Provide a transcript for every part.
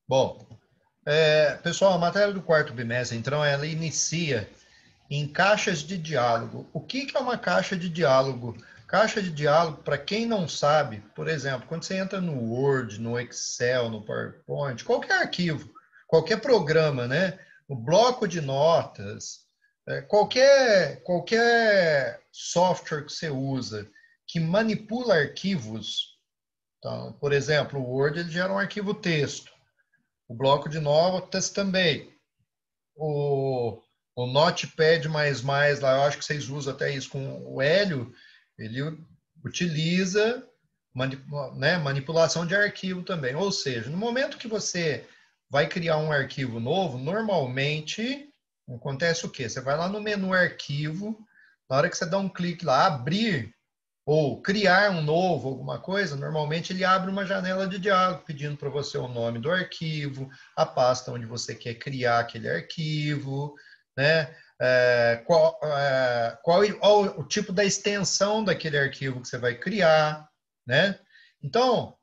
Bom, pessoal, a matéria do quarto bimestre, então, ela inicia em caixas de diálogo. O que é uma caixa de diálogo? Caixa de diálogo, para quem não sabe, por exemplo, quando você entra no Word, no Excel, no PowerPoint, qualquer arquivo, qualquer programa, né? O bloco de notas, qualquer software que você usa que manipula arquivos. Então, por exemplo, o Word ele gera um arquivo texto. O bloco de notas também. O, o Notepad++, lá, eu acho que vocês usam até isso com o Hélio, ele utiliza manipulação de arquivo também. Ou seja, no momento que você vai criar um arquivo novo, normalmente acontece o quê? Você vai lá no menu arquivo, na hora que você dá um clique lá, abrir ou criar um novo, alguma coisa, normalmente ele abre uma janela de diálogo pedindo para você o nome do arquivo, a pasta onde você quer criar aquele arquivo, né? Qual o tipo da extensão daquele arquivo que você vai criar, né? Então,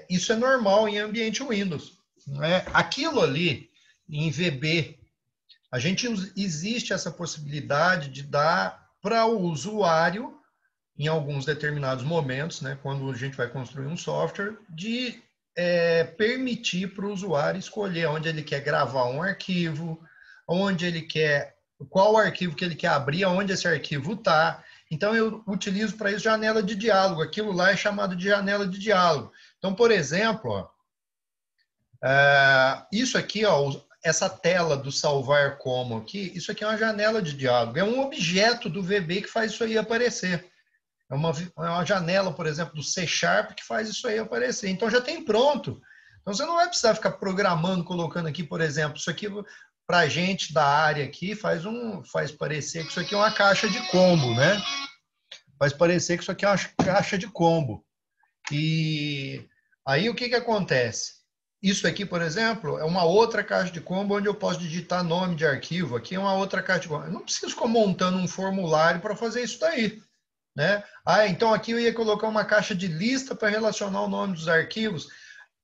isso é normal em ambiente Windows. Né? Aquilo ali, em VB, existe essa possibilidade de dar para o usuário em alguns determinados momentos, né, quando a gente vai construir um software, de permitir para o usuário escolher onde ele quer gravar um arquivo, onde ele quer, qual arquivo que ele quer abrir, onde esse arquivo está. Então, eu utilizo para isso janela de diálogo. Aquilo lá é chamado de janela de diálogo. Então, por exemplo, ó, isso aqui, ó, essa tela do salvar como aqui, isso aqui é uma janela de diálogo. É um objeto do VB que faz isso aí aparecer. É uma janela, por exemplo, do C Sharp que faz isso aí aparecer. Então já tem pronto. Então você não vai precisar ficar programando, colocando aqui, por exemplo, isso aqui para a gente da área aqui faz parecer que isso aqui é uma caixa de combo, né? Faz parecer que isso aqui é uma caixa de combo. E aí o que que acontece? Isso aqui, por exemplo, é uma outra caixa de combo onde eu posso digitar nome de arquivo. Aqui é uma outra caixa de combo. Eu não preciso ficar montando um formulário para fazer isso daí. Né? Então aqui eu ia colocar uma caixa de lista para relacionar o nome dos arquivos.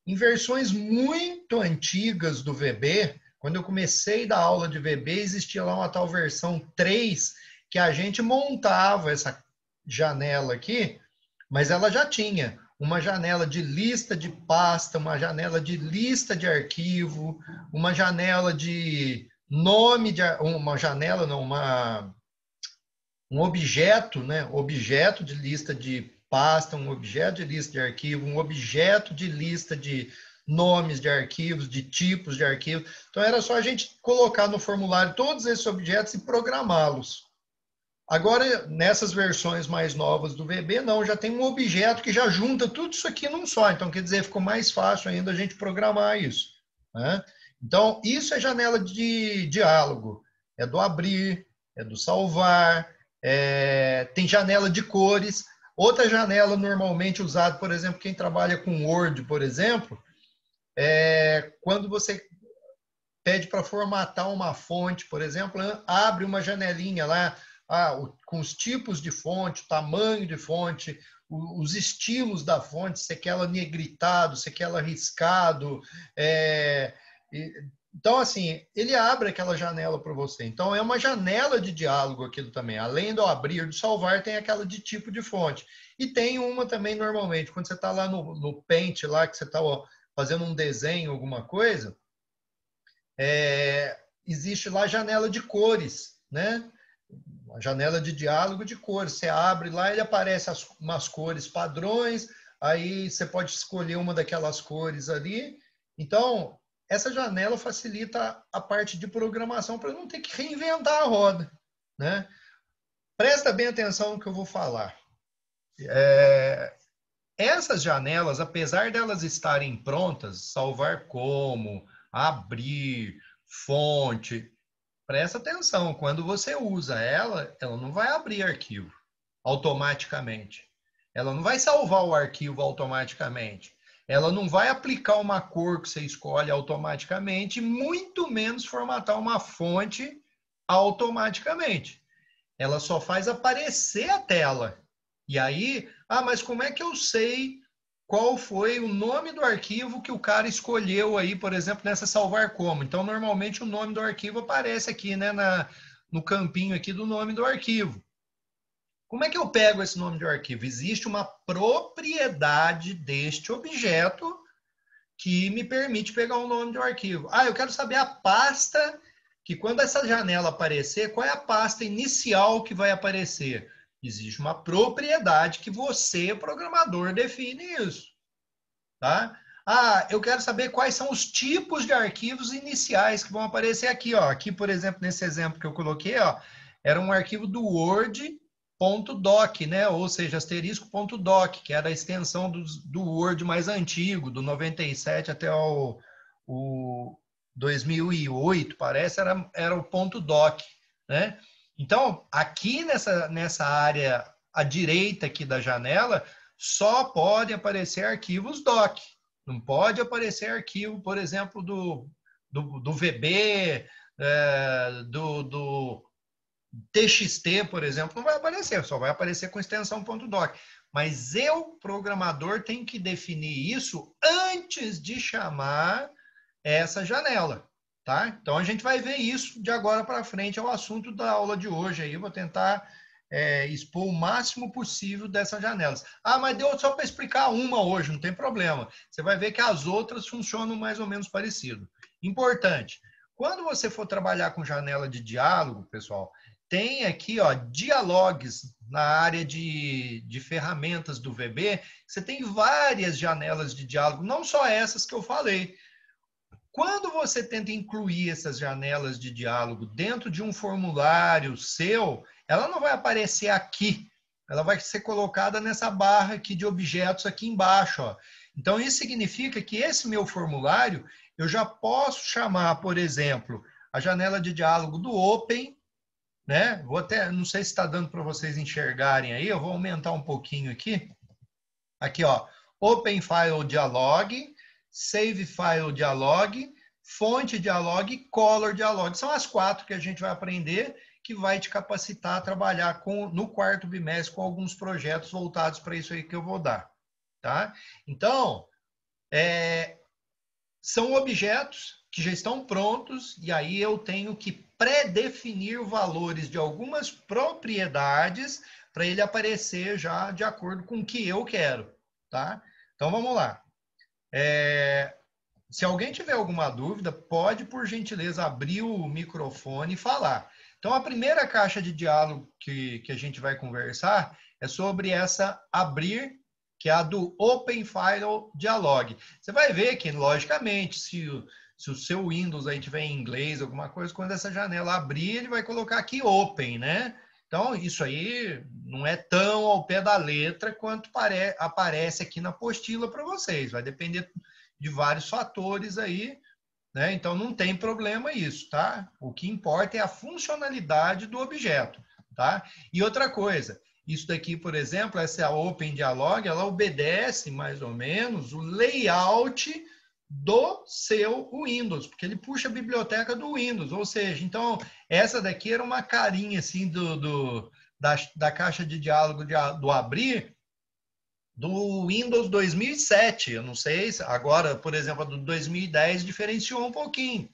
Em versões muito antigas do VB, quando eu comecei da aula de VB, existia lá uma tal versão 3 que a gente montava essa janela aqui, mas ela já tinha uma janela de lista de pasta, uma janela de lista de arquivo, uma janela de nome de uma janela, não, um objeto, né? Objeto de lista de pasta, um objeto de lista de arquivo, um objeto de lista de nomes de arquivos, de tipos de arquivos. Então era só a gente colocar no formulário todos esses objetos e programá-los. Agora, nessas versões mais novas do VB, não, já tem um objeto que já junta tudo isso aqui num só. Então, quer dizer, ficou mais fácil ainda a gente programar isso. Né? Então, isso é janela de diálogo. É do abrir, é do salvar, tem janela de cores. Outra janela normalmente usada, por exemplo, quem trabalha com Word, por exemplo, quando você pede para formatar uma fonte, por exemplo, abre uma janelinha lá, com os tipos de fonte, o tamanho de fonte, os estilos da fonte, se quer ela negritado, se quer ela riscado. Então, assim, ele abre aquela janela para você. Então, é uma janela de diálogo aquilo também. Além do abrir e do salvar, tem aquela de tipo de fonte. E tem uma também, normalmente, quando você está lá no Paint, lá que você está fazendo um desenho, alguma coisa, existe lá janela de cores, né? Uma janela de diálogo de cores. Você abre lá, ele aparece umas cores padrões, aí você pode escolher uma daquelas cores ali. Então, essa janela facilita a parte de programação para não ter que reinventar a roda, né? Presta bem atenção no que eu vou falar. Essas janelas, apesar delas estarem prontas, salvar como, abrir, fonte, presta atenção, quando você usa ela não vai abrir arquivo automaticamente. Ela não vai salvar o arquivo automaticamente. Ela não vai aplicar uma cor que você escolhe automaticamente, muito menos formatar uma fonte automaticamente. Ela só faz aparecer a tela. E aí, mas como é que eu sei qual foi o nome do arquivo que o cara escolheu aí, por exemplo, nessa salvar como. Então, normalmente o nome do arquivo aparece aqui, né, no campinho aqui do nome do arquivo. Como é que eu pego esse nome do arquivo? Existe uma propriedade deste objeto que me permite pegar o nome do arquivo. Ah, eu quero saber a pasta que quando essa janela aparecer, qual é a pasta inicial que vai aparecer? Existe uma propriedade que você, programador, define isso. Tá? Ah, eu quero saber quais são os tipos de arquivos iniciais que vão aparecer aqui. Ó. Aqui, por exemplo, nesse exemplo que eu coloquei, ó, era um arquivo do Word.doc, né? Ou seja, asterisco.doc, que era a extensão do Word mais antigo, do 97 até o 2008, parece, era o ponto .doc, né? Então, aqui nessa área à direita aqui da janela, só podem aparecer arquivos doc. Não pode aparecer arquivo, por exemplo, do VB, do TXT, por exemplo, não vai aparecer, só vai aparecer com extensão .doc. Mas eu, programador, tenho que definir isso antes de chamar essa janela. Tá? Então, a gente vai ver isso de agora para frente, é o assunto da aula de hoje. Aí eu vou tentar expor o máximo possível dessas janelas. Ah, mas deu só para explicar uma hoje, não tem problema. Você vai ver que as outras funcionam mais ou menos parecido. Importante, quando você for trabalhar com janela de diálogo, pessoal, tem aqui, ó, dialogues na área de ferramentas do VB. Você tem várias janelas de diálogo, não só essas que eu falei. Quando você tenta incluir essas janelas de diálogo dentro de um formulário seu, ela não vai aparecer aqui. Ela vai ser colocada nessa barra aqui de objetos aqui embaixo. Ó. Então, isso significa que esse meu formulário, eu já posso chamar, por exemplo, a janela de diálogo do Open, né? Vou até, não sei se está dando para vocês enxergarem aí, eu vou aumentar um pouquinho aqui. Aqui, ó, Open File Dialog, Save File Dialog, Fonte Dialog e Color Dialog. São as 4 que a gente vai aprender, que vai te capacitar a trabalhar no quarto bimestre com alguns projetos voltados para isso aí que eu vou dar. Tá? Então, são objetos que já estão prontos e aí eu tenho que pré-definir valores de algumas propriedades para ele aparecer já de acordo com o que eu quero. Tá? Então, vamos lá. Se alguém tiver alguma dúvida, pode, por gentileza, abrir o microfone e falar. Então, a primeira caixa de diálogo que a gente vai conversar é sobre essa abrir, que é a do Open File Dialog. Você vai ver que, logicamente, se o seu Windows aí tiver em inglês, alguma coisa, quando essa janela abrir, ele vai colocar aqui Open, né? Então, isso aí não é tão ao pé da letra quanto aparece aqui na apostila para vocês. Vai depender de vários fatores aí, né? Então, não tem problema isso, tá? O que importa é a funcionalidade do objeto, tá? E outra coisa, isso daqui, por exemplo, essa Open Dialog, ela obedece mais ou menos o layout do seu Windows, porque ele puxa a biblioteca do Windows, ou seja, então, essa daqui era uma carinha assim da caixa de diálogo do abrir do Windows 2007. Eu não sei, agora, por exemplo, a do 2010 diferenciou um pouquinho,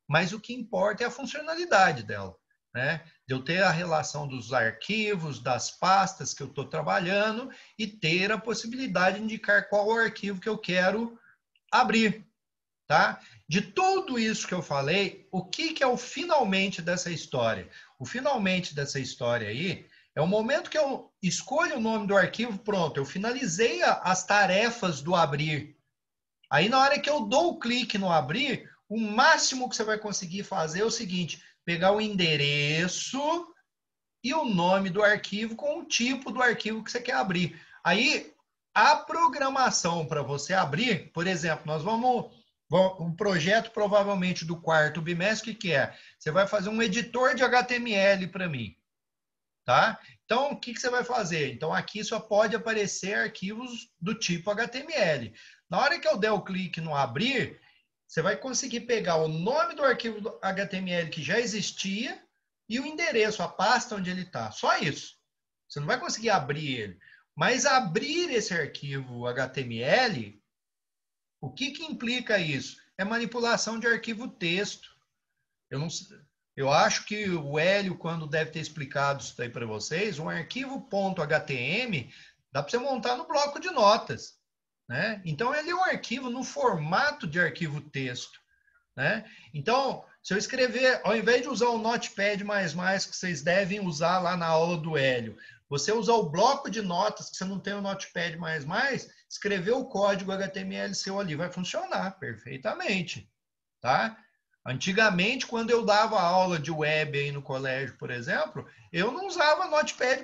mas o que importa é a funcionalidade dela, né? De eu ter a relação dos arquivos, das pastas que eu estou trabalhando e ter a possibilidade de indicar qual o arquivo que eu quero abrir, tá? De tudo isso que eu falei, o que é o finalmente dessa história? O finalmente dessa história aí é o momento que eu escolho o nome do arquivo, pronto, eu finalizei as tarefas do abrir. Aí, na hora que eu dou o clique no abrir, o máximo que você vai conseguir fazer é o seguinte, pegar o endereço e o nome do arquivo com o tipo do arquivo que você quer abrir. Aí, a programação para você abrir, por exemplo, nós vamos um projeto provavelmente do quarto bimestre, que é? Você vai fazer um editor de HTML para mim. Tá? Então, o que você vai fazer? Então, aqui só pode aparecer arquivos do tipo HTML. Na hora que eu der o clique no abrir, você vai conseguir pegar o nome do arquivo do HTML que já existia e o endereço, a pasta onde ele está. Só isso. Você não vai conseguir abrir ele. Mas abrir esse arquivo HTML, o que implica isso? É manipulação de arquivo texto. Eu acho que o Hélio, quando deve ter explicado isso daí para vocês, um arquivo .htm dá para você montar no bloco de notas, né? Então, ele é um arquivo no formato de arquivo texto, né? Então, se eu escrever, ao invés de usar o Notepad++, que vocês devem usar lá na aula do Hélio, você usar o bloco de notas, que você não tem o Notepad++, escrever o código HTML seu ali, vai funcionar perfeitamente, tá? Antigamente, quando eu dava aula de web aí no colégio, por exemplo, eu não usava Notepad++,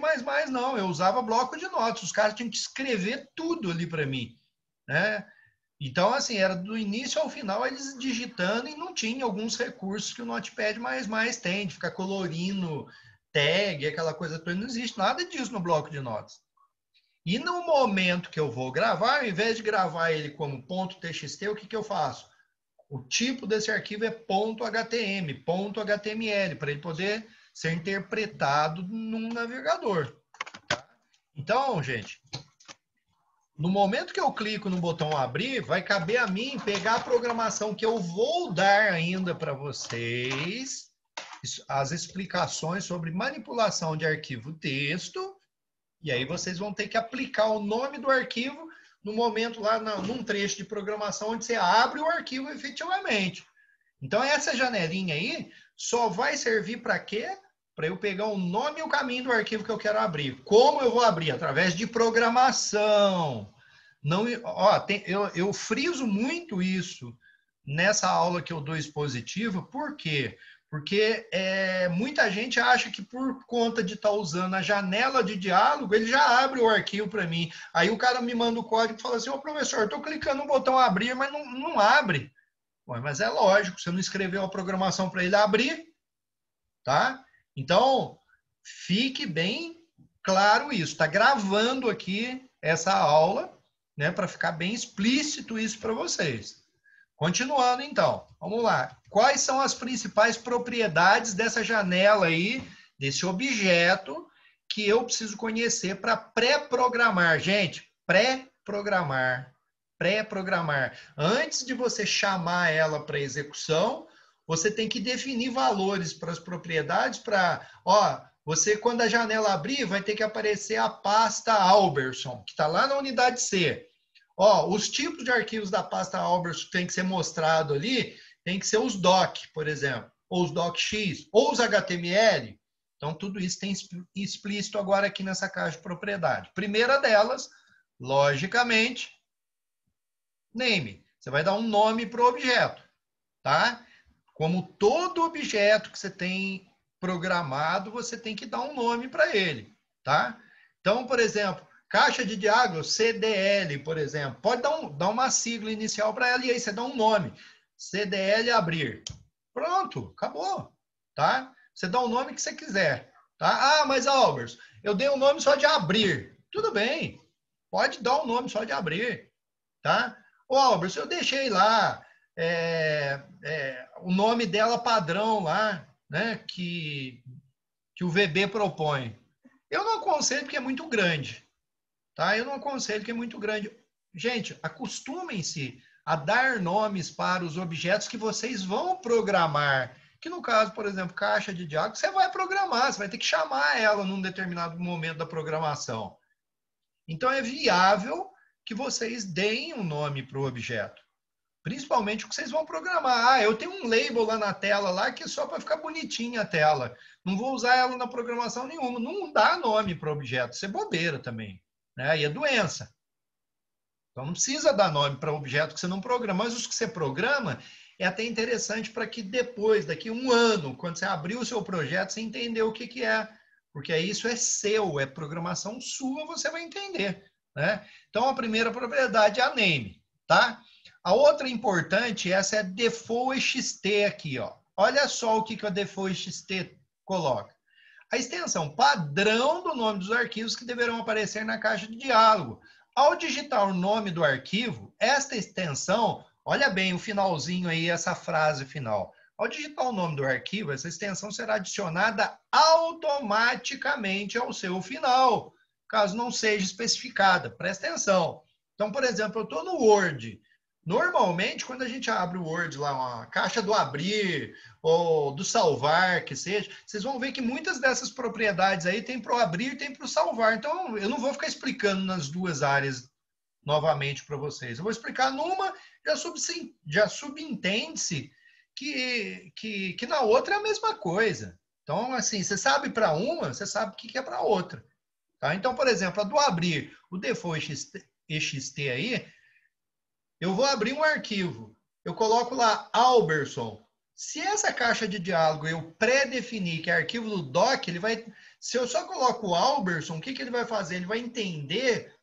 não. Eu usava bloco de notas. Os caras tinham que escrever tudo ali para mim, né? Então, assim, era do início ao final eles digitando e não tinha alguns recursos que o Notepad++ tem, de ficar colorindo tag, aquela coisa toda. Não existe nada disso no bloco de notas. E no momento que eu vou gravar, ao invés de gravar ele como .txt, o que eu faço? O tipo desse arquivo é .htm, .html, para ele poder ser interpretado num navegador. Tá? Então, gente, no momento que eu clico no botão abrir, vai caber a mim pegar a programação que eu vou dar ainda para vocês, as explicações sobre manipulação de arquivo texto, e aí vocês vão ter que aplicar o nome do arquivo no momento lá, num trecho de programação onde você abre o arquivo efetivamente. Então, essa janelinha aí só vai servir para quê? Para eu pegar o nome e o caminho do arquivo que eu quero abrir. Como eu vou abrir? Através de programação. Não, ó, eu friso muito isso nessa aula que eu dou expositiva. Por quê? Porque muita gente acha que por conta de estar usando a janela de diálogo, ele já abre o arquivo para mim. Aí o cara me manda o código e fala assim, ô professor, estou clicando no botão abrir, mas não abre. Bom, mas é lógico, você não escreveu a programação para ele abrir, tá? Então, fique bem claro isso. Está gravando aqui essa aula, né, para ficar bem explícito isso para vocês. Continuando, então, vamos lá. Quais são as principais propriedades dessa janela aí, desse objeto, que eu preciso conhecer para pré-programar? Gente, pré-programar. Pré-programar. Antes de você chamar ela para execução, você tem que definir valores para as propriedades para, você quando a janela abrir, vai ter que aparecer a pasta Alberson, que está lá na unidade C. Os tipos de arquivos da pasta Alberson que tem que ser mostrado ali, tem que ser os doc, por exemplo, ou os docx, ou os HTML. Então, tudo isso tem explícito agora aqui nessa caixa de propriedade. Primeira delas, logicamente, name. Você vai dar um nome para o objeto, tá? Como todo objeto que você tem programado, você tem que dar um nome para ele, tá? Então, por exemplo, caixa de diálogo, CDL, por exemplo, pode dar uma sigla inicial para ela e aí você dá um nome. CDL abrir. Pronto, acabou, tá? Você dá o nome que você quiser, tá? Ah, mas Albers, eu dei um nome só de abrir. Tudo bem, pode dar um nome só de abrir, tá? Ô, Albers, eu deixei lá o nome dela padrão lá, né, que o VB propõe. Eu não aconselho porque é muito grande, tá? Eu não aconselho porque é muito grande. Gente, acostumem-se a dar nomes para os objetos que vocês vão programar. Que no caso, por exemplo, caixa de diálogo, você vai programar, você vai ter que chamar ela num determinado momento da programação. Então, é viável que vocês deem um nome para o objeto. Principalmente o que vocês vão programar. Eu tenho um label lá na tela lá que é só para ficar bonitinha a tela. Não vou usar ela na programação nenhuma. Não dá nome para o objeto. Isso é bobeira também, né? E é doença. Então não precisa dar nome para objeto que você não programa. Mas os que você programa é até interessante para que depois, daqui a um ano, quando você abrir o seu projeto, você entender o que é. Porque aí isso é seu, é programação sua, você vai entender, né? Então a primeira propriedade é a name, tá? A outra importante, essa é a default XT aqui, ó. Olha só o que a default XT coloca. A extensão padrão do nome dos arquivos que deverão aparecer na caixa de diálogo. Ao digitar o nome do arquivo, esta extensão, olha bem o finalzinho aí, essa frase final. Ao digitar o nome do arquivo, essa extensão será adicionada automaticamente ao seu final. caso não seja especificada. Presta atenção. Então, por exemplo, eu estou no Word. Normalmente, quando a gente abre o Word lá, uma caixa do abrir ou do salvar, que seja, vocês vão ver que muitas dessas propriedades aí tem para o abrir e tem para o salvar. Então, eu não vou ficar explicando nas duas áreas novamente para vocês. Eu vou explicar numa, já subentende-se que na outra é a mesma coisa. Então, assim, você sabe para uma, você sabe o que é para outra. Tá? Então, por exemplo, a do abrir, o default ext aí, eu vou abrir um arquivo, eu coloco lá Alberson. Se essa caixa de diálogo eu pré-definir que é arquivo do doc, ele vai. Se eu só coloco o Alberson, o que ele vai fazer? Ele vai entender.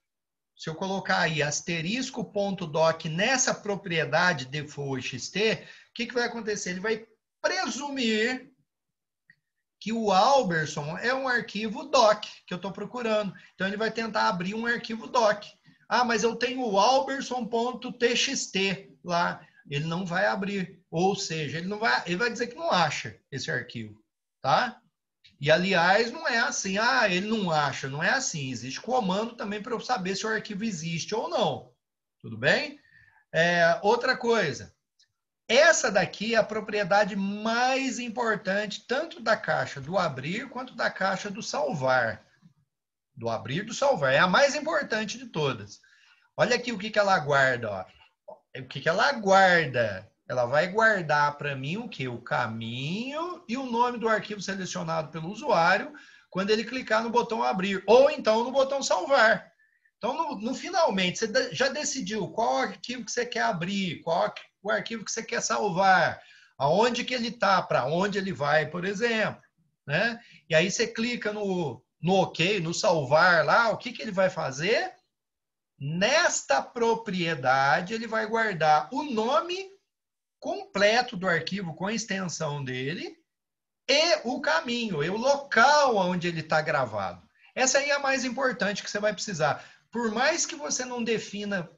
Se eu colocar aí asterisco.doc nessa propriedade default.xt, o que vai acontecer? Ele vai presumir que o Alberson é um arquivo doc que eu estou procurando. Então, ele vai tentar abrir um arquivo doc. Ah, mas eu tenho o alberson.txt lá. Ele não vai abrir. Ou seja, ele vai dizer que não acha esse arquivo. Tá? E, aliás, não é assim. Ah, ele não acha. Não é assim. Existe comando também para eu saber se o arquivo existe ou não. Tudo bem? Outra coisa. Essa daqui é a propriedade mais importante, tanto da caixa do abrir, quanto da caixa do salvar. Do abrir e do salvar. É a mais importante de todas. Olha aqui o que ela guarda. Ó. O que ela guarda? Ela vai guardar para mim o quê? O caminho e o nome do arquivo selecionado pelo usuário quando ele clicar no botão abrir, ou então no botão salvar. Então, no finalmente, você já decidiu qual arquivo que você quer abrir, qual o arquivo que você quer salvar, aonde que ele está, para onde ele vai, por exemplo. Né? E aí você clica no OK, no salvar lá, o que ele vai fazer? Nesta propriedade, ele vai guardar o nome completo do arquivo com a extensão dele e o caminho, e o local onde ele está gravado. Essa aí é a mais importante que você vai precisar. Por mais que você não defina,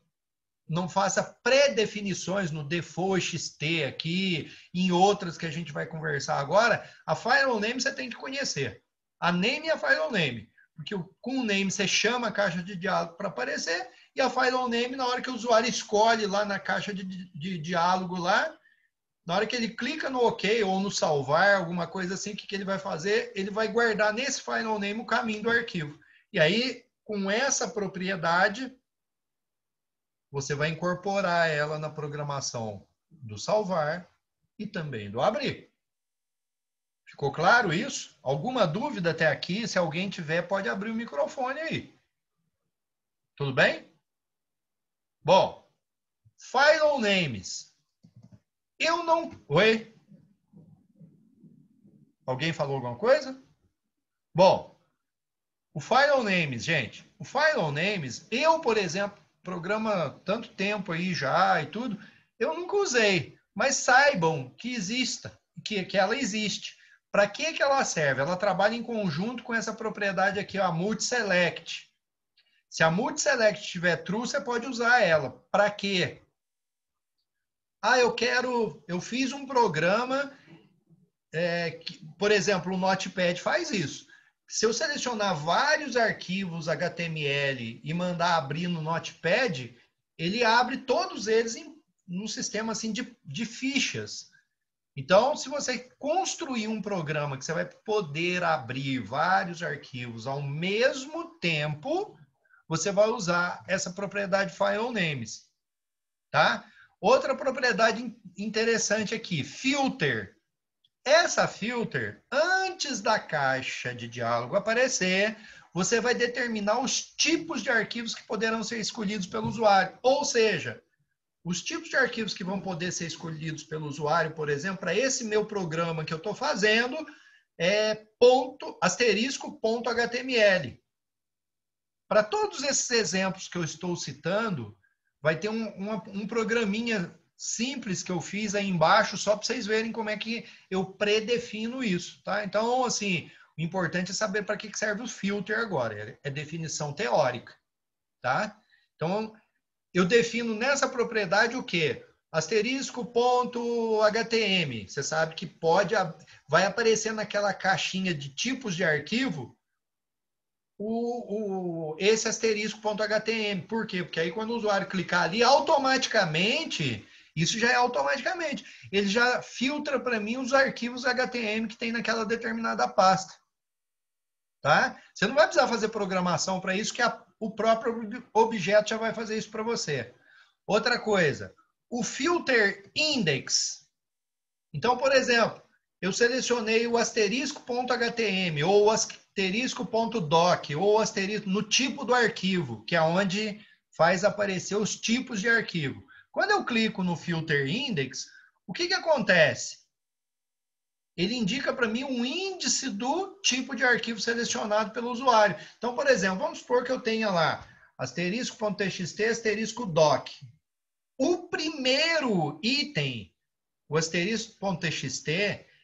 não faça pré-definições no default.xt aqui, em outras que a gente vai conversar agora, a file name você tem que conhecer. A name e a file name. Porque com o name você chama a caixa de diálogo para aparecer, e a file name, na hora que o usuário escolhe lá na caixa de diálogo lá, na hora que ele clica no OK ou no salvar, alguma coisa assim, o que ele vai fazer? Ele vai guardar nesse file name o caminho do arquivo. E aí, com essa propriedade, você vai incorporar ela na programação do salvar e também do abrir. Ficou claro isso? Alguma dúvida até aqui? Se alguém tiver, pode abrir o microfone aí. Tudo bem? Bom, file names. Eu não... Oi? Alguém falou alguma coisa? Bom, o file names, gente. O file names, eu, por exemplo, programa tanto tempo aí já e tudo, eu nunca usei. Mas saibam que exista, que ela existe. Para que ela serve? Ela trabalha em conjunto com essa propriedade aqui, ó, a multiselect. Se a multiselect tiver true, você pode usar ela. Para quê? Ah, eu fiz um programa, por exemplo, o Notepad faz isso. Se eu selecionar vários arquivos HTML e mandar abrir no Notepad, ele abre todos eles num sistema assim de fichas. Então, se você construir um programa que você vai poder abrir vários arquivos ao mesmo tempo, você vai usar essa propriedade file names, tá? Outra propriedade interessante aqui, filter. Essa filter, antes da caixa de diálogo aparecer, você vai determinar os tipos de arquivos que poderão ser escolhidos pelo usuário. Ou seja, os tipos de arquivos que vão poder ser escolhidos pelo usuário, por exemplo, para esse meu programa que eu estou fazendo, é **HTML. Para todos esses exemplos que eu estou citando, vai ter um programinha simples que eu fiz aí embaixo, só para vocês verem como é que eu predefino isso, tá? Então, assim, o importante é saber para que serve o filter agora. É definição teórica, tá? Então, eu defino nessa propriedade o quê? Asterisco.htm. Você sabe que vai aparecer naquela caixinha de tipos de arquivo esse asterisco.htm. Por quê? Porque aí quando o usuário clicar ali, automaticamente, isso já é automaticamente, ele já filtra para mim os arquivos HTML que tem naquela determinada pasta. Tá? Você não vai precisar fazer programação para isso, que o próprio objeto já vai fazer isso para você. Outra coisa, o filter index. Então, por exemplo, eu selecionei o asterisco.htm ou o asterisco.doc ou o asterisco no tipo do arquivo, que é onde faz aparecer os tipos de arquivo. Quando eu clico no filter index, o que acontece? Ele indica para mim um índice do tipo de arquivo selecionado pelo usuário. Então, por exemplo, vamos supor que eu tenha lá asterisco.txt, asterisco doc. O primeiro item, o asterisco.txt,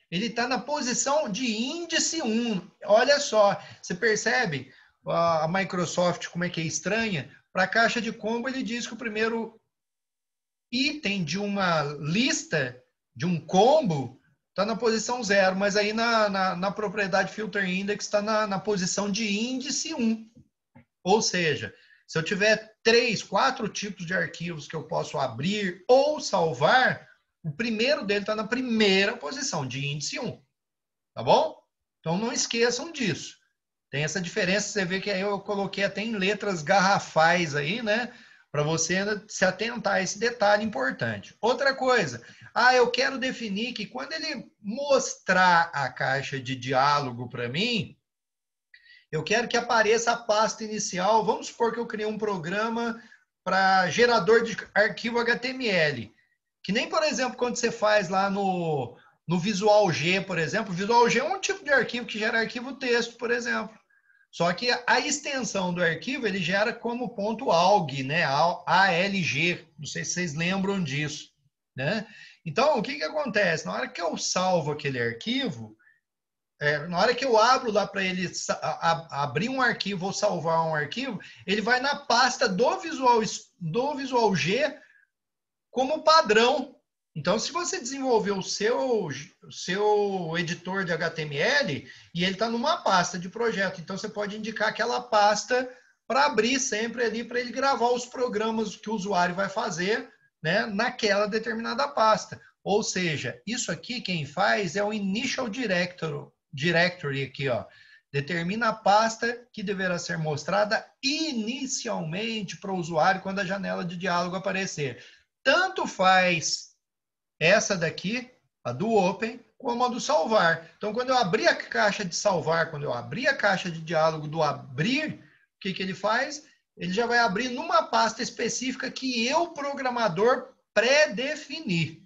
ele está na posição de índice 1. Olha só, você percebe a Microsoft como é que é estranha? Para a caixa de combo, ele diz que o primeiro item de uma lista, de um combo, está na posição 0, mas aí na propriedade filter index está na posição de índice 1. Ou seja, se eu tiver 3, 4 tipos de arquivos que eu posso abrir ou salvar, o primeiro dele está na primeira posição, de índice 1. Tá bom? Então não esqueçam disso. Tem essa diferença, você vê que aí eu coloquei até em letras garrafais aí, né? Para você se atentar a esse detalhe importante. Outra coisa, eu quero definir que quando ele mostrar a caixa de diálogo para mim, eu quero que apareça a pasta inicial. Vamos supor que eu criei um programa para gerador de arquivo HTML. Que nem, por exemplo, quando você faz lá no Visual G, por exemplo. O Visual G é um tipo de arquivo que gera arquivo texto, por exemplo. Só que a extensão do arquivo ele gera como .alg, né? ALG. Não sei se vocês lembram disso, né? Então, o que acontece? Na hora que eu salvo aquele arquivo, na hora que eu abro lá para ele abrir um arquivo ou salvar um arquivo, ele vai na pasta do Visual G como padrão. Então, se você desenvolver o seu editor de HTML e ele está numa pasta de projeto, então você pode indicar aquela pasta para abrir sempre ali, para ele gravar os programas que o usuário vai fazer, né, naquela determinada pasta. Ou seja, isso aqui quem faz é o Initial Directory aqui, ó. Determina a pasta que deverá ser mostrada inicialmente para o usuário quando a janela de diálogo aparecer. Tanto faz essa daqui, a do Open, como a do salvar. Então, quando eu abrir a caixa de salvar, quando eu abrir a caixa de diálogo do abrir, o que ele faz? Ele já vai abrir numa pasta específica que eu, programador, pré-definir.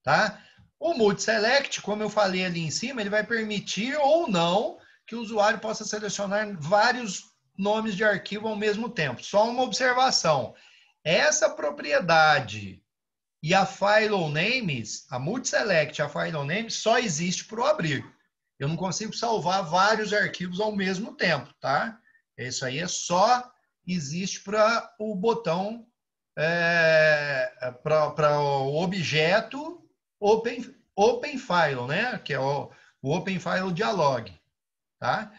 Tá? O Multiselect, como eu falei ali em cima, ele vai permitir ou não que o usuário possa selecionar vários nomes de arquivo ao mesmo tempo. Só uma observação. Essa propriedade e a file names, a multiselect e a file names só existe para o abrir. Eu não consigo salvar vários arquivos ao mesmo tempo, tá? Isso aí só existe para o botão, para o objeto open file, né? Que é o open file dialog, tá?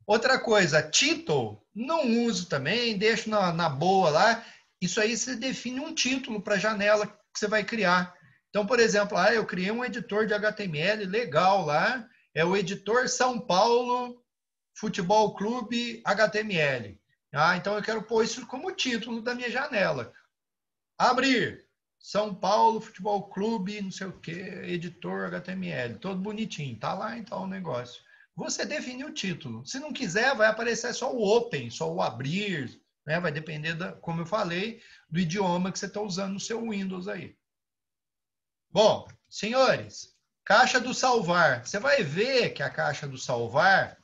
Outra coisa, title, não uso também, deixo na boa lá. Isso aí você define um título para a janela que você vai criar. Então, por exemplo, eu criei um editor de HTML legal lá, é o editor São Paulo Futebol Clube HTML. Então eu quero pôr isso como título da minha janela. Abrir. São Paulo Futebol Clube, não sei o que, editor HTML, todo bonitinho. Tá lá então o negócio. Você define o título. Se não quiser, vai aparecer só o open, só o abrir, né? Vai depender, como eu falei, do idioma que você está usando no seu Windows aí. Bom, senhores, caixa do salvar. Você vai ver que a caixa do salvar,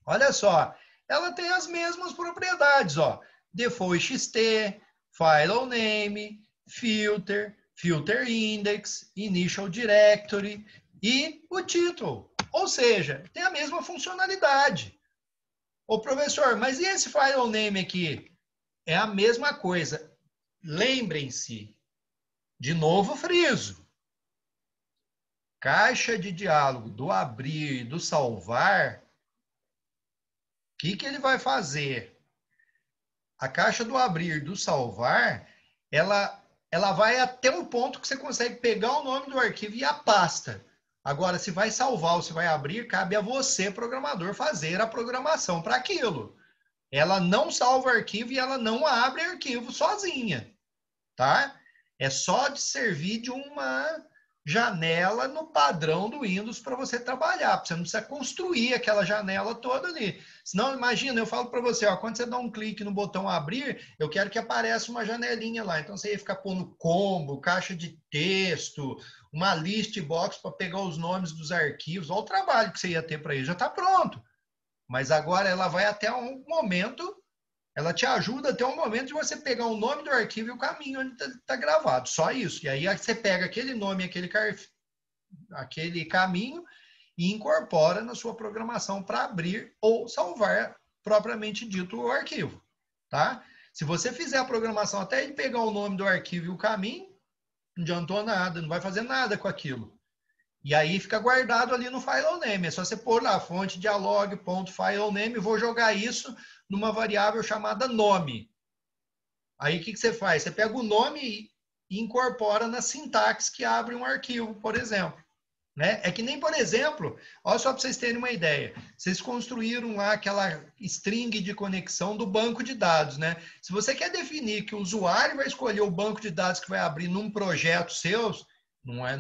olha só, ela tem as mesmas propriedades, ó. Default XT, file name, filter, filter index, initial directory e o título. Ou seja, tem a mesma funcionalidade. Ô, professor, mas e esse file name aqui? É a mesma coisa. Lembrem-se, de novo friso. Caixa de diálogo do abrir e do salvar, que ele vai fazer? A caixa do abrir, do salvar, ela vai até o ponto que você consegue pegar o nome do arquivo e a pasta. Agora, se vai salvar ou se vai abrir, cabe a você, programador, fazer a programação para aquilo. Ela não salva arquivo e ela não abre arquivo sozinha, tá? É só de servir de uma janela no padrão do Windows para você trabalhar. Você não precisa construir aquela janela toda ali. Senão, imagina, eu falo para você, ó, quando você dá um clique no botão abrir, eu quero que apareça uma janelinha lá. Então, você ia ficar pondo combo, caixa de texto, uma list box para pegar os nomes dos arquivos. Olha o trabalho que você ia ter para isso. Já está pronto. Mas agora ela vai até um momento, ela te ajuda até um momento de você pegar o nome do arquivo e o caminho onde está gravado. Só isso. E aí você pega aquele nome, aquele caminho e incorpora na sua programação para abrir ou salvar propriamente dito o arquivo, tá? Se você fizer a programação até ele pegar o nome do arquivo e o caminho, não adiantou nada, não vai fazer nada com aquilo. E aí fica guardado ali no filename. É só você pôr lá, fonte dialog.filename, vou jogar isso numa variável chamada nome. Aí o que você faz? Você pega o nome e incorpora na sintaxe que abre um arquivo, por exemplo. Né? É que nem, por exemplo, olha só para vocês terem uma ideia, vocês construíram lá aquela string de conexão do banco de dados, né? Se você quer definir que o usuário vai escolher o banco de dados que vai abrir num projeto seu,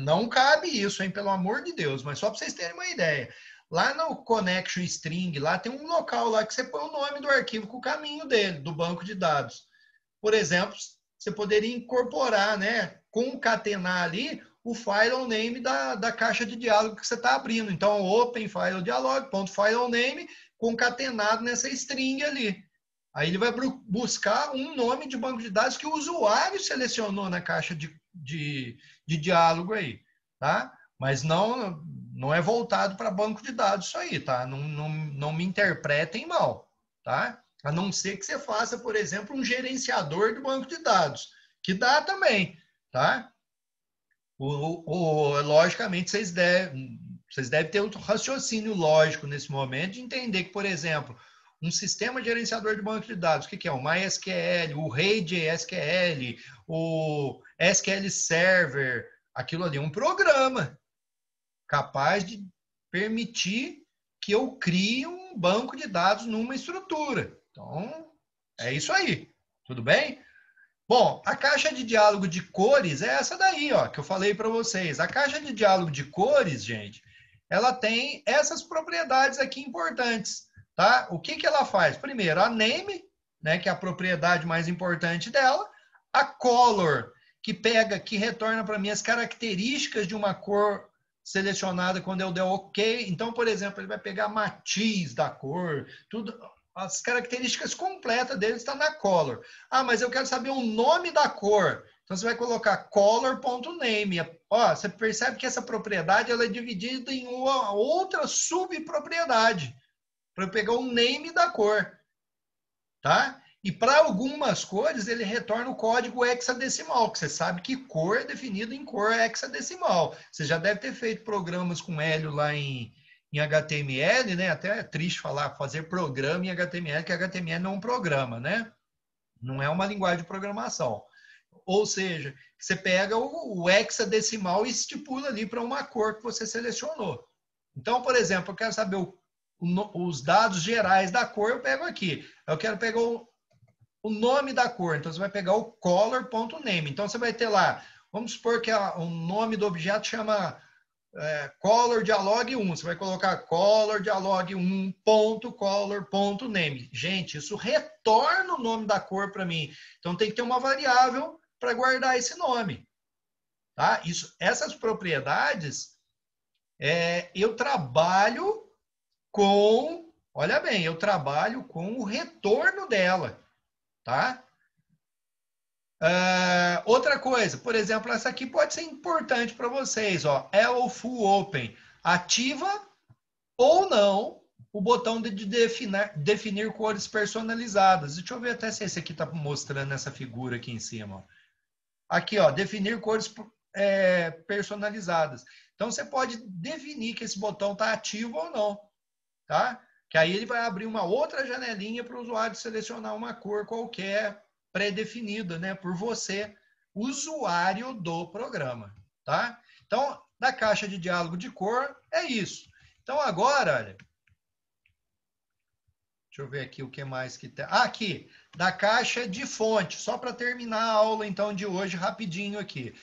não cabe isso, hein? Pelo amor de Deus, mas só para vocês terem uma ideia. Lá no connection string, lá tem um local lá que você põe o nome do arquivo com o caminho dele, do banco de dados. Por exemplo, você poderia incorporar, né? Concatenar ali o filename da caixa de diálogo que você está abrindo. Então, open file dialog.filename concatenado nessa string ali. Aí ele vai buscar um nome de banco de dados que o usuário selecionou na caixa de diálogo aí, tá? Mas não é voltado para banco de dados isso aí, tá? Não me interpretem mal, tá? A não ser que você faça, por exemplo, um gerenciador do banco de dados, que dá também, tá? Logicamente, vocês devem ter um raciocínio lógico nesse momento de entender que, por exemplo, um sistema gerenciador de banco de dados, o que é? O MySQL, o RageSQL, o SQL Server, aquilo ali é um programa capaz de permitir que eu crie um banco de dados numa estrutura. Então, é isso aí. Tudo bem? Bom, a caixa de diálogo de cores é essa daí, ó, que eu falei para vocês. A caixa de diálogo de cores, gente, ela tem essas propriedades aqui importantes, tá? O que ela faz? Primeiro, a name, né, que é a propriedade mais importante dela, a color, que retorna para mim as características de uma cor selecionada quando eu der OK. Então, por exemplo, ele vai pegar matiz da cor, tudo, as características completas dele estão na color. Ah, mas eu quero saber o nome da cor. Então, você vai colocar color.name. Ó, você percebe que essa propriedade ela é dividida em uma outra subpropriedade para pegar o name da cor. Tá? E para algumas cores, ele retorna o código hexadecimal, que você sabe que cor é definido em cor hexadecimal. Você já deve ter feito programas com Hélio lá em HTML, né? Até é triste falar, fazer programa em HTML, que HTML não é um programa, né? Não é uma linguagem de programação. Ou seja, você pega o hexadecimal e estipula ali para uma cor que você selecionou. Então, por exemplo, eu quero saber os dados gerais da cor, eu pego aqui. Eu quero pegar o nome da cor, então você vai pegar o color.name. Então você vai ter lá, vamos supor que o nome do objeto chama color dialog 1. Você vai colocar color dialog 1.color.name. Gente, isso retorna o nome da cor para mim. Então tem que ter uma variável para guardar esse nome. Tá? Essas propriedades, eu trabalho com, olha bem, eu trabalho com o retorno dela. Tá? Outra coisa, por exemplo, essa aqui pode ser importante para vocês, ó, Allow Full Open, ativa ou não o botão de definir cores personalizadas. Deixa eu ver até se esse aqui está mostrando essa figura aqui em cima. Ó. Aqui, ó, definir cores personalizadas. Então, você pode definir que esse botão está ativo ou não, tá? Que aí ele vai abrir uma outra janelinha para o usuário selecionar uma cor qualquer pré-definida, né, por você, usuário do programa, tá? Então, da caixa de diálogo de cor, é isso. Então, agora, olha, deixa eu ver aqui o que mais que tem. Ah, aqui, da caixa de fonte, só para terminar a aula, então, de hoje, rapidinho aqui.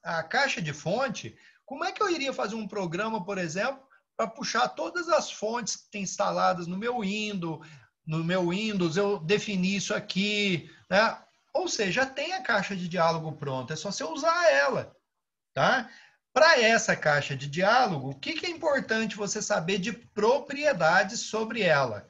A caixa de fonte, como é que eu iria fazer um programa, por exemplo, para puxar todas as fontes que tem instaladas no meu Windows, eu definir isso aqui, né? Ou seja, já tem a caixa de diálogo pronta, é só você usar ela, tá? Para essa caixa de diálogo, o que é importante você saber de propriedades sobre ela?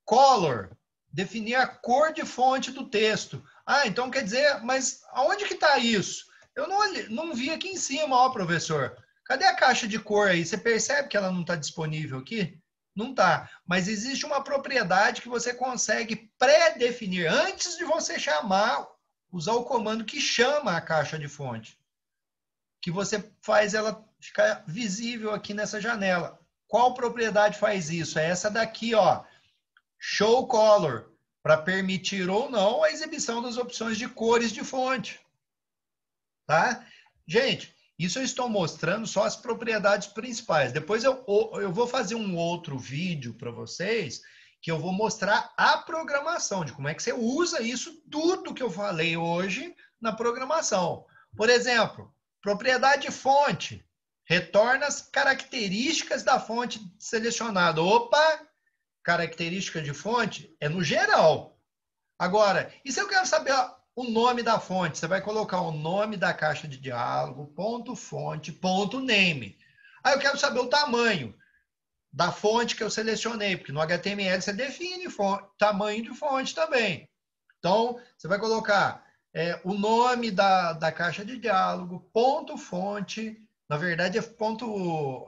Color, definir a cor de fonte do texto. Ah, então quer dizer, mas aonde que está isso? Eu não vi aqui em cima, ó, professor. Cadê a caixa de cor aí? Você percebe que ela não está disponível aqui? Não está. Mas existe uma propriedade que você consegue pré-definir antes de você usar o comando que chama a caixa de fonte. Que você faz ela ficar visível aqui nessa janela. Qual propriedade faz isso? É essa daqui, ó. Show Color, para permitir ou não a exibição das opções de cores de fonte. Tá? Gente, isso eu estou mostrando só as propriedades principais. Depois eu vou fazer um outro vídeo para vocês que eu vou mostrar a programação, de como é que você usa isso tudo que eu falei hoje na programação. Por exemplo, propriedade fonte. Retorna as características da fonte selecionada. Opa! Característica de fonte é no geral. Agora, e se eu quero saber o nome da fonte? Você vai colocar o nome da caixa de diálogo, ponto fonte, ponto name. Aí eu quero saber o tamanho da fonte que eu selecionei, porque no HTML você define tamanho de fonte também. Então, você vai colocar o nome da caixa de diálogo, ponto fonte, na verdade é ponto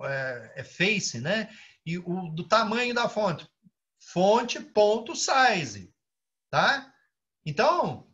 face, né? E o do tamanho da fonte, fonte.size, tá? Então,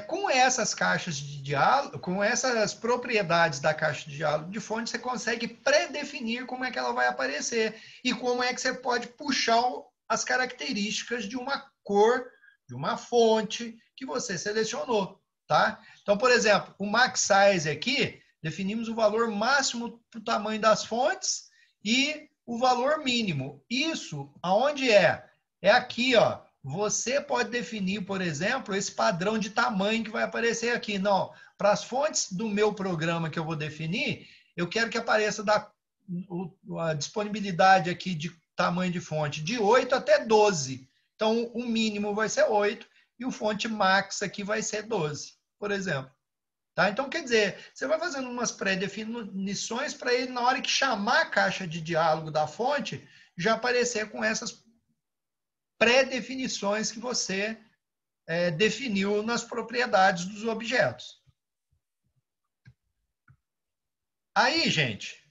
com essas caixas de diálogo, com essas propriedades da caixa de diálogo de fonte, você consegue pré-definir como é que ela vai aparecer e como é que você pode puxar as características de uma cor, de uma fonte que você selecionou, tá? Então, por exemplo, o max size aqui, definimos o valor máximo para o tamanho das fontes e o valor mínimo. Isso, aonde é? É aqui, ó. Você pode definir, por exemplo, esse padrão de tamanho que vai aparecer aqui. Não, para as fontes do meu programa que eu vou definir, eu quero que apareça a disponibilidade aqui de tamanho de fonte de 8 até 12. Então, o mínimo vai ser 8 e o fonte max aqui vai ser 12, por exemplo. Tá? Então, quer dizer, você vai fazendo umas pré-definições para ele, na hora que chamar a caixa de diálogo da fonte, já aparecer com essas pré-definições que você definiu nas propriedades dos objetos. Aí, gente,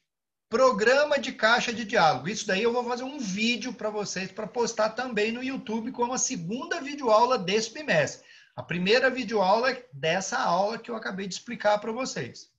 programa de caixa de diálogo. Isso daí eu vou fazer um vídeo para vocês, para postar também no YouTube como a segunda videoaula desse bimestre. A primeira videoaula dessa aula que eu acabei de explicar para vocês.